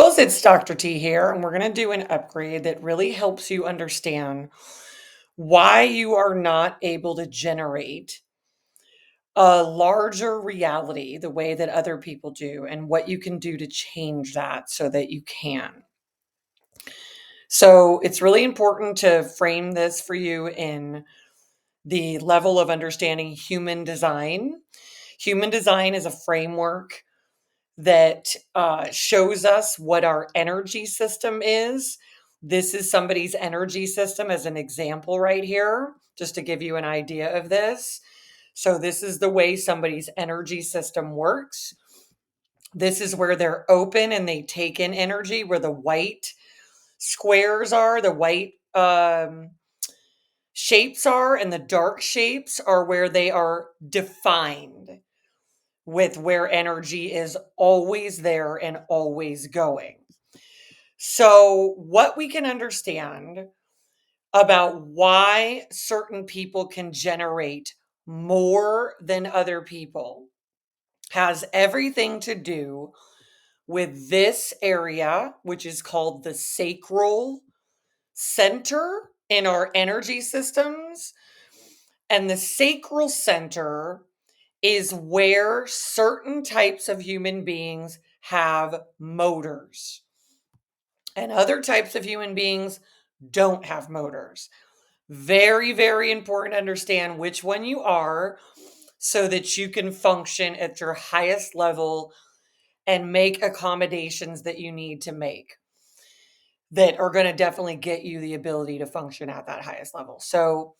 Moguls, it's Dr. T here, and we're going to do an upgrade that really helps you understand why you are not able to generate a larger reality the way that other people do, and what you can do to change that so that you can. So, it's really important to frame this for you in the level of understanding human design. Human design is a framework that shows us what our energy system is. This is somebody's energy system as an example right here, just to give you an idea of this. So, this is the way somebody's energy system works. This is where they're open and they take in energy, where the white squares are, the white shapes are, and the dark shapes are where they are defined, with where energy is always there and always going. So, what we can understand about why certain people can generate more than other people has everything to do with this area, which is called the sacral center in our energy systems. And the sacral center is where certain types of human beings have motors, and other types of human beings don't have motors. Very, very important to understand which one you are so that you can function at your highest level and make accommodations that you need to make that are going to definitely get you the ability to function at that highest level. So,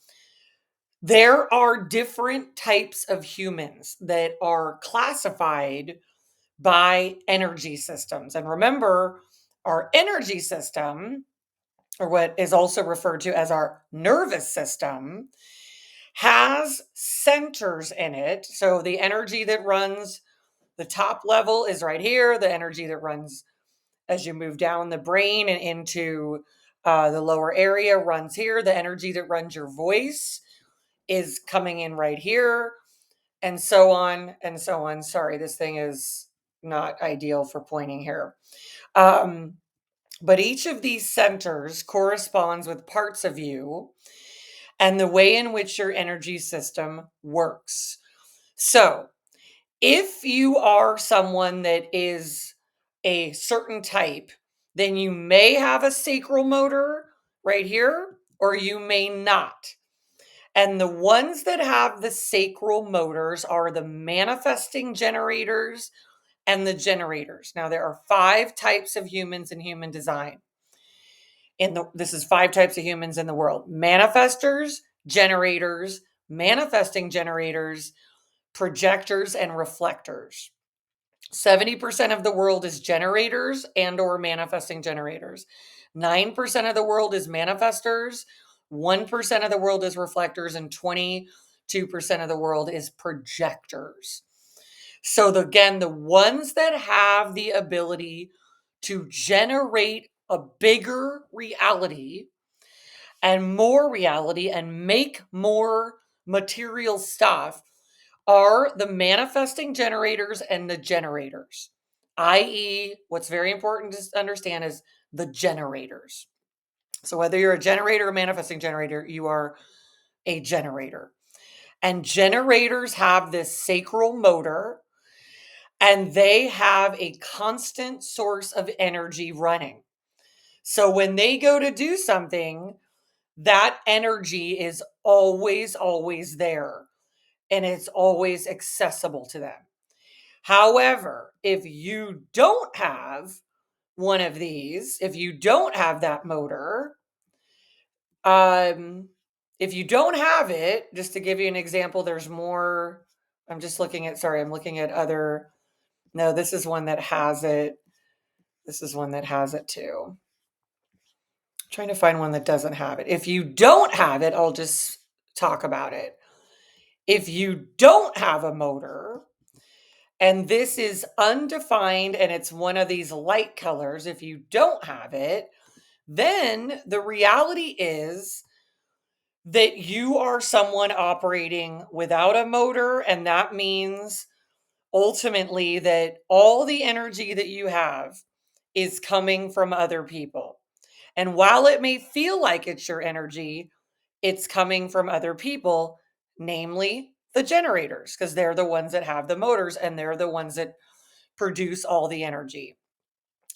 there are different types of humans that are classified by energy systems. And remember, our energy system, or what is also referred to as our nervous system, has centers in it. So the energy that runs the top level is right here. The energy that runs as you move down the brain and into the lower area runs here. The energy that runs your voice is coming in right here, and so on and so on. Sorry, this thing is not ideal for pointing here. Um, but each of these centers corresponds with parts of you and the way in which your energy system works. So, if you are someone that is a certain type, then you may have a sacral motor right here, or you may not. And the ones that have the sacral motors are the manifesting generators and the generators. Now, there are 5 types of humans in human design. This is 5 types of humans in the world: manifestors, generators, manifesting generators, projectors, and reflectors. 70% of the world is generators and or manifesting generators. 9% of the world is manifestors, 1% of the world is reflectors, and 22% of the world is projectors. So again, the ones that have the ability to generate a bigger reality and make more material stuff are the manifesting generators and the generators, i.e., what's very important to understand is the generators. So, whether you're a generator or manifesting generator, you are a generator. And generators have this sacral motor, and they have a constant source of energy running. So, when they go to do something, that energy is always, always there, and it's always accessible to them. However, if you don't have one of these, if you don't have that motor, um, if you don't have it, just to give you an example, there's more. I'm looking at other. No, this is one that has it. This is one that has it too. Trying to find one that doesn't have it. If you don't have it, I'll just talk about it. If you don't have a motor, and this is undefined and it's one of these light colors, if you don't have it, then the reality is that you are someone operating without a motor. And that means ultimately that all the energy that you have is coming from other people. And while it may feel like it's your energy, it's coming from other people, namely the generators, because they're the ones that have the motors and they're the ones that produce all the energy.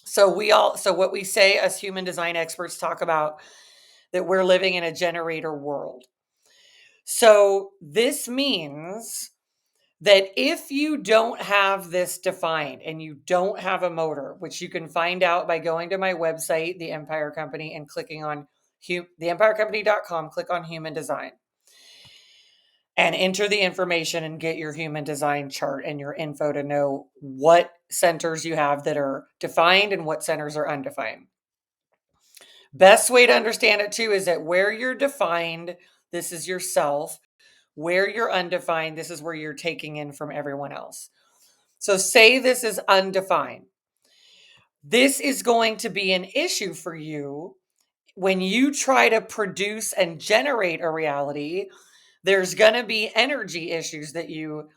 So what we say as human design experts talk about that we're living in a generator world. So this means that if you don't have this defined and you don't have a motor, which you can find out by going to my website, The Empire Company, and clicking on theempirecompany.com, click on human design and enter the information and get your human design chart and your info to know what centers you have that are defined and what centers are undefined. Best way to understand it too is that where you're defined, this is yourself. Where you're undefined, this is where you're taking in from everyone else. So say this is undefined. This is going to be an issue for you when you try to produce and generate a reality. There's going to be energy issues that you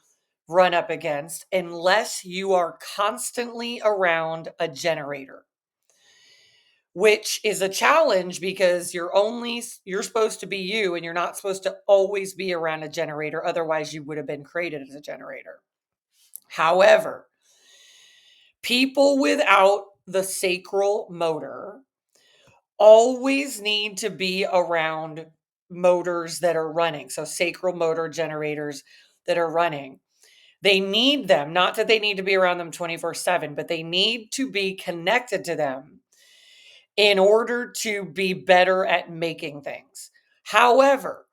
run up against unless you are constantly around a generator, which is a challenge because you're supposed to be you and you're not supposed to always be around a generator. Otherwise, you would have been created as a generator. However, people without the sacral motor always need to be around motors that are running. So sacral motor generators that are running. They need them, not that they need to be around them 24/7, but they need to be connected to them in order to be better at making things. However,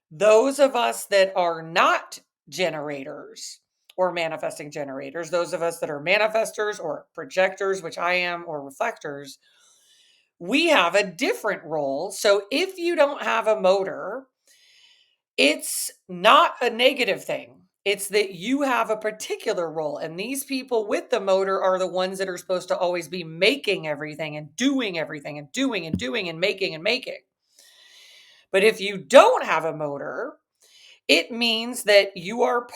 those of us that are not generators or manifesting generators, those of us that are manifestors or projectors, which I am, or reflectors, we have a different role. So if you don't have a motor, it's not a negative thing. It's that you have a particular role. And these people with the motor are the ones that are supposed to always be making everything and doing everything and doing and doing and making and making. But if you don't have a motor, it means that you are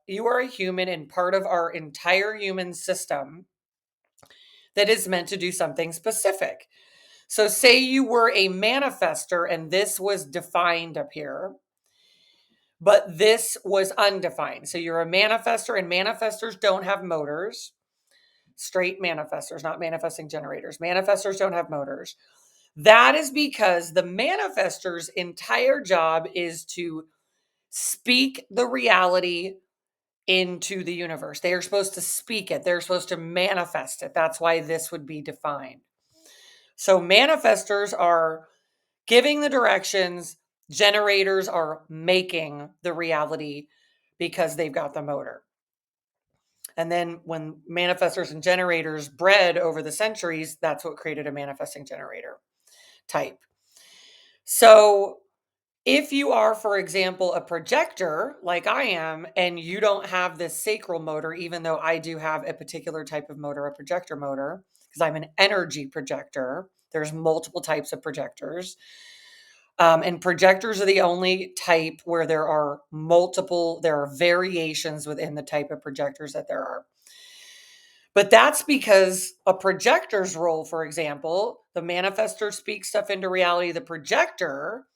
you are a human and part of our entire human system that is meant to do something specific. So say you were a manifester and this was defined up here, but this was undefined. So you're a manifester and manifestors don't have motors. Straight manifestors, not manifesting generators. Manifestors don't have motors. That is because the manifestor's entire job is to speak the reality into the universe. They are supposed to speak it. They're supposed to manifest it. That's why this would be defined. So manifestors are giving the directions, generators are making the reality because they've got the motor. And then when manifestors and generators bred over the centuries, that's what created a manifesting generator type. So if you are, for example, a projector like I am, and you don't have this sacral motor, even though I do have a particular type of motor, a projector motor, because I'm an energy projector, there's multiple types of projectors. And projectors are the only type where there are variations within the type of projectors that there are. But that's because a projector's role, for example, the manifestor speaks stuff into reality. The projector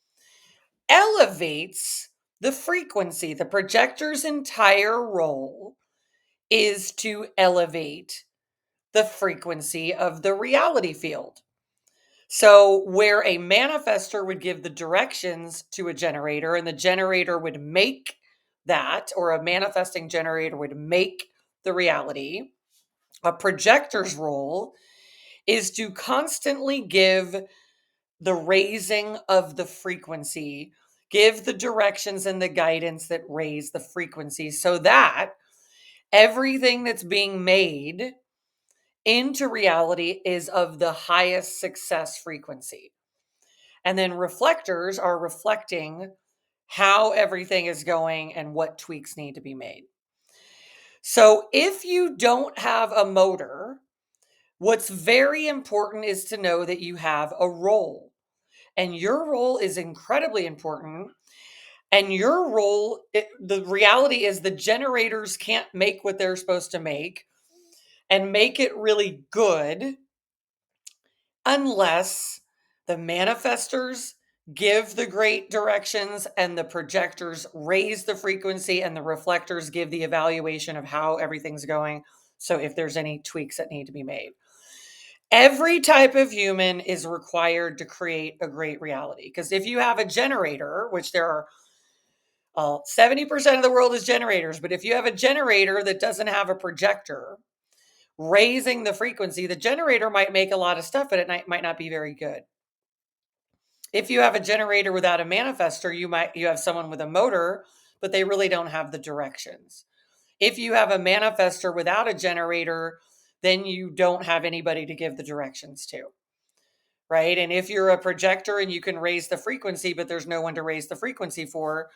elevates the frequency. The projector's entire role is to elevate the frequency of the reality field. So where a manifestor would give the directions to a generator and the generator would make that, or a manifesting generator would make the reality, a projector's role is to constantly give the raising of the frequency, give the directions and the guidance that raise the frequency so that everything that's being made into reality is of the highest success frequency. And then reflectors are reflecting how everything is going and what tweaks need to be made. So if you don't have a motor, what's very important is to know that you have a role. And your role is incredibly important. And your role, the reality is the generators can't make what they're supposed to make. and make it really good unless the manifestors give the great directions and the projectors raise the frequency and the reflectors give the evaluation of how everything's going. So if there's any tweaks that need to be made. Every type of human is required to create a great reality. Because if you have a generator, which there are 70% of the world is generators, but if you have a generator that doesn't have a projector raising the frequency, the generator might make a lot of stuff, but it might not be very good. If you have a generator without a manifestor, you have someone with a motor, but they really don't have the directions. If you have a manifestor without a generator, then you don't have anybody to give the directions to. Right? And if you're a projector and you can raise the frequency, but there's no one to raise the frequency for,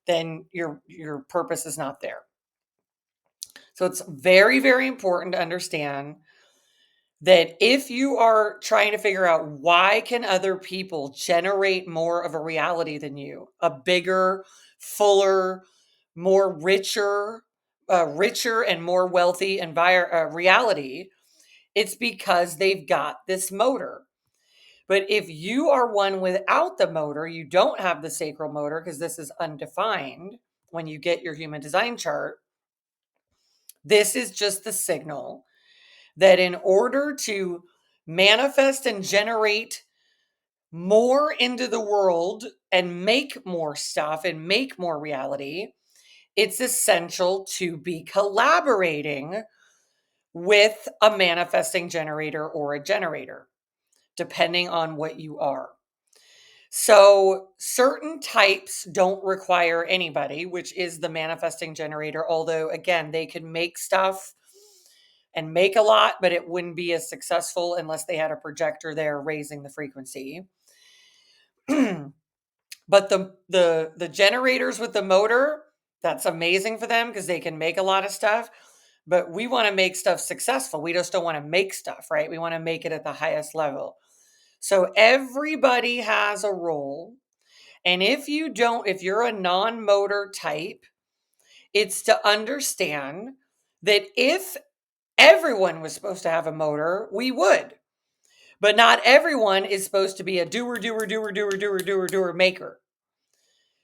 then your purpose is not there. So it's very, very important to understand that if you are trying to figure out why can other people generate more of a reality than you, a bigger, fuller, more richer and more wealthy reality, it's because they've got this motor. But if you are one without the motor, you don't have the sacral motor, because this is undefined when you get your human design chart. This is just the signal that in order to manifest and generate more into the world and make more stuff and make more reality, it's essential to be collaborating with a manifesting generator or a generator, depending on what you are. So certain types don't require anybody, which is the manifesting generator. Although, again, they can make stuff and make a lot, but it wouldn't be as successful unless they had a projector there raising the frequency. But the generators with the motor, that's amazing for them because they can make a lot of stuff. But we want to make stuff successful. We just don't want to make stuff, right? We want to make it at the highest level. So everybody has a role. And if you're a non-motor type, it's to understand that if everyone was supposed to have a motor, we would. But not everyone is supposed to be a doer maker.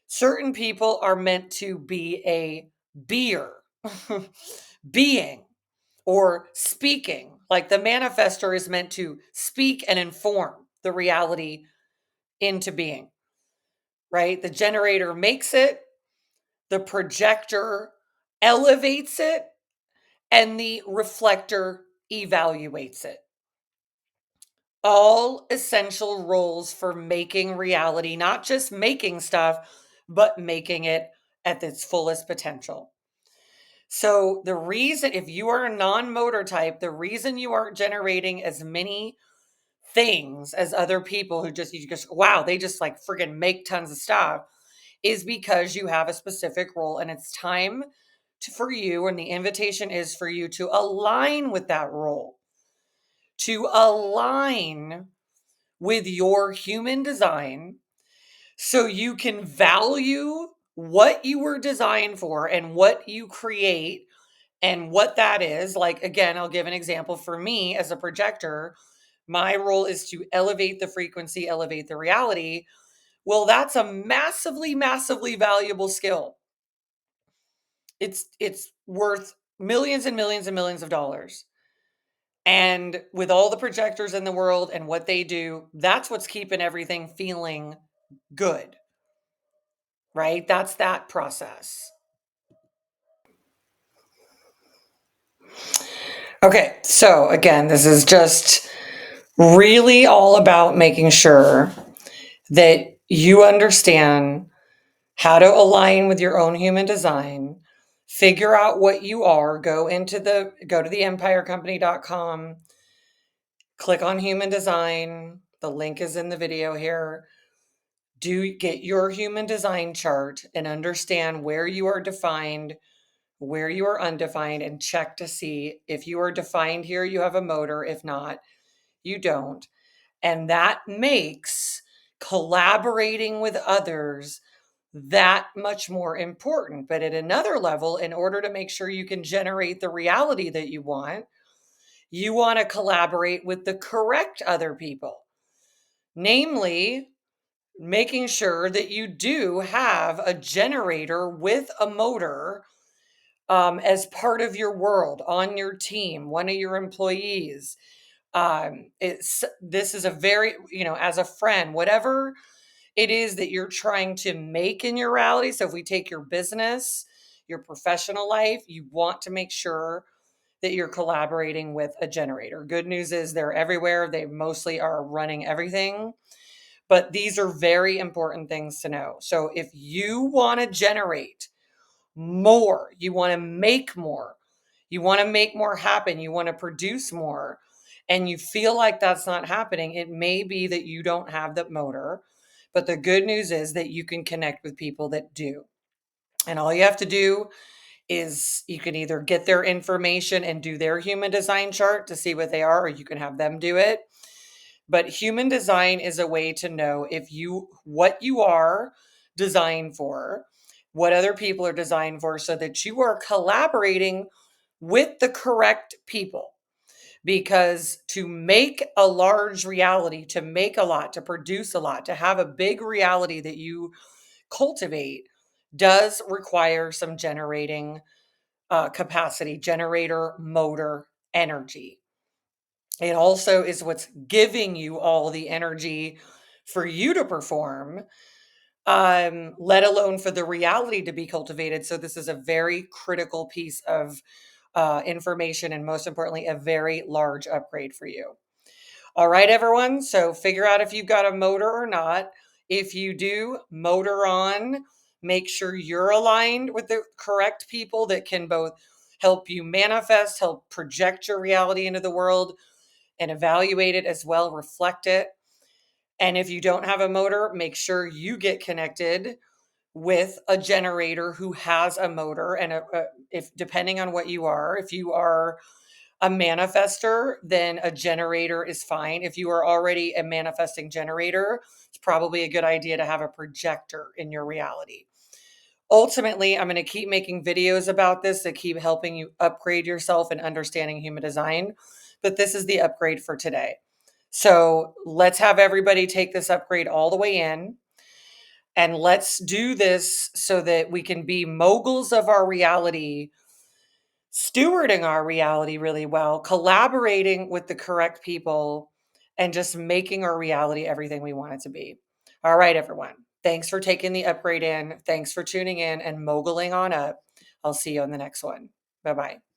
Certain people are meant to be a beer, being, or speaking. Like the manifestor is meant to speak and inform the reality into being, right? The generator makes it, the projector elevates it, and the reflector evaluates it. All essential roles for making reality, not just making stuff, but making it at its fullest potential. So the reason, if you are a non-motor type, the reason you aren't generating as many things as other people who you just, wow, they just like friggin' make tons of stuff, is because you have a specific role, and it's time for you, and the invitation is for you to align with that role, to align with your human design so you can value what you were designed for and what you create and what that is. Like, again, I'll give an example. For me as a projector, my role is to elevate the frequency, elevate the reality. Well, that's a massively, massively valuable skill. It's worth millions and millions and millions of dollars. And with all the projectors in the world and what they do, that's what's keeping everything feeling good, right? That's that process. Okay, so again, this is just really all about making sure that you understand how to align with your own human design, figure out what you are, go to the empirecompany.com, click on human design. The link is in the video here. Do get your human design chart and understand where you are defined, where you are undefined, and check to see if you are defined here, you have a motor. If not, you don't. And that makes collaborating with others that much more important. But at another level, in order to make sure you can generate the reality that you want, You want to collaborate with the correct other people, namely, making sure that you do have a generator with a motor as part of your world, on your team, one of your employees. This is a very, as a friend, whatever it is that you're trying to make in your reality. So if we take your business, your professional life, you want to make sure that you're collaborating with a generator. Good news is they're everywhere. They mostly are running everything, but these are very important things to know. So if you want to generate more, you want to make more, you want to make more happen, you want to produce more, and you feel like that's not happening, it may be that you don't have the motor. But the good news is that you can connect with people that do. And all you have to do is you can either get their information and do their human design chart to see what they are, or you can have them do it. But human design is a way to know what you are designed for, what other people are designed for, so that you are collaborating with the correct people. Because to make a large reality, to make a lot, to produce a lot, to have a big reality that you cultivate does require some generating capacity, generator, motor, energy. It also is what's giving you all the energy for you to perform, let alone for the reality to be cultivated. So this is a very critical piece of information, and most importantly, a very large upgrade for you. All right, everyone. So figure out if you've got a motor or not. If you do, motor on. Make sure you're aligned with the correct people that can both help you manifest, help project your reality into the world, and evaluate it as well, reflect it. And if you don't have a motor, make sure you get connected with a generator who has a motor. And if depending on what you are, if you are a manifester, then a generator is fine. If you are already a manifesting generator, it's probably a good idea to have a projector in your reality. Ultimately, I'm going to keep making videos about this to keep helping you upgrade yourself and understanding human design. But this is the upgrade for today. So let's have everybody take this upgrade all the way in. And let's do this so that we can be moguls of our reality, stewarding our reality really well, collaborating with the correct people, and just making our reality everything we want it to be. All right, everyone. Thanks for taking the upgrade in. Thanks for tuning in and moguling on up. I'll see you on the next one. Bye bye.